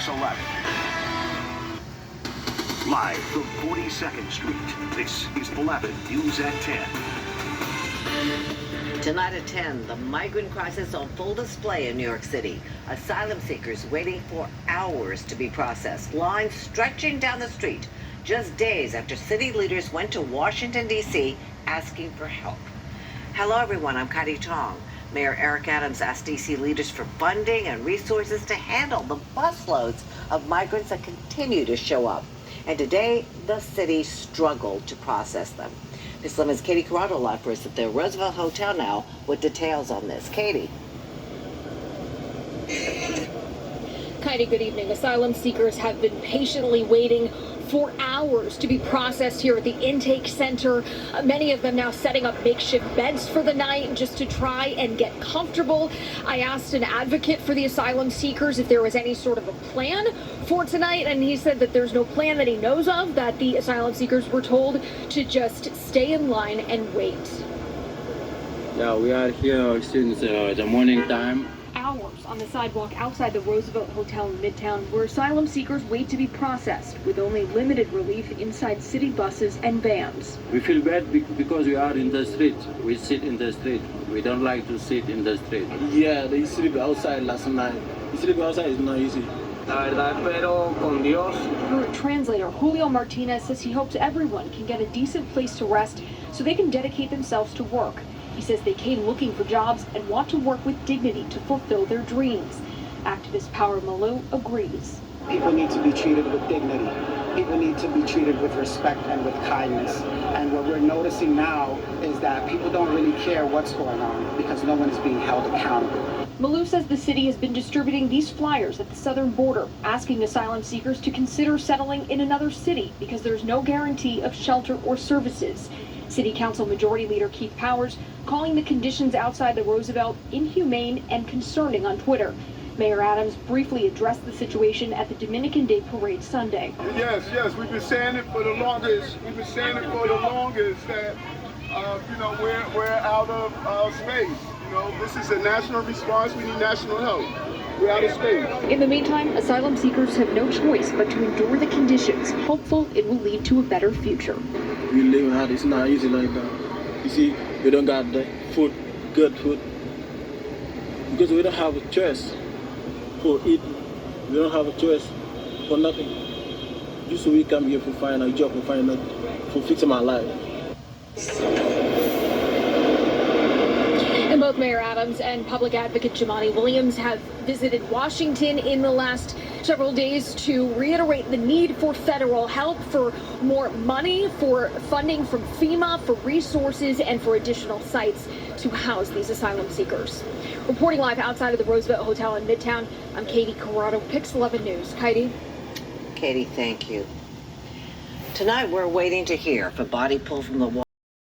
11. Live from 42nd Street, this is 11 News at 10. Tonight at 10, the migrant crisis on full display in New York City. Asylum seekers waiting for hours to be processed. Lines stretching down the street just days after city leaders went to Washington, D.C. asking for help. Hello, everyone. I'm Heidi Tong. Mayor Eric Adams asked D.C. leaders for funding and resources to handle the busloads of migrants that continue to show up. And today, the city struggled to process them. Ms. Lemon's Katie Corrado live for us at the Roosevelt Hotel now with details on this. Katie. Katie, good evening. Asylum seekers have been patiently waiting for hours to be processed here at the intake center. Many of them now setting up makeshift beds for the night just to try and get comfortable. I asked an advocate for the asylum seekers if there was any sort of a plan for tonight, and he said that there's no plan that he knows of, that the asylum seekers were told to just stay in line and wait. Yeah, we are here since the morning time. Hours on the sidewalk outside the Roosevelt Hotel in Midtown, where asylum seekers wait to be processed, with only limited relief inside city buses and vans. We feel bad because we are in the street. We sit in the street. We don't like to sit in the street. Yeah, they sleep outside last night. Sleeping outside is not easy. Her translator, Julio Martinez, says he hopes everyone can get a decent place to rest so they can dedicate themselves to work. He says they came looking for jobs and want to work with dignity to fulfill their dreams. Activist Power Malou agrees. People need to be treated with dignity. People need to be treated with respect and with kindness. And what we're noticing now is that people don't really care what's going on because no one is being held accountable. Malou says the city has been distributing these flyers at the southern border, asking asylum seekers to consider settling in another city because there's no guarantee of shelter or services. City Council Majority Leader Keith Powers calling the conditions outside the Roosevelt inhumane and concerning on Twitter. Mayor Adams briefly addressed the situation at the Dominican Day Parade Sunday. Yes, we've been saying it for the longest. That we're out of space. This is a national response. We need national help. We're out of space. In the meantime, asylum seekers have no choice but to endure the conditions, hopeful it will lead to a better future. We live out, it's not easy like that. You see, we don't got the food, good food, because we don't have a choice for eating. We don't have a choice for nothing. Just so we come here to find a job, for fixing my life. And both Mayor Adams and public advocate Jamani Williams have visited Washington in the last several days to reiterate the need for federal help, for more money, for funding from FEMA, for resources, and for additional sites to house these asylum seekers. Reporting live outside of the Roosevelt Hotel in Midtown, I'm Katie Corrado, Pix 11 News. Katie, Thank you. Tonight, we're waiting to hear if a body pulled from the water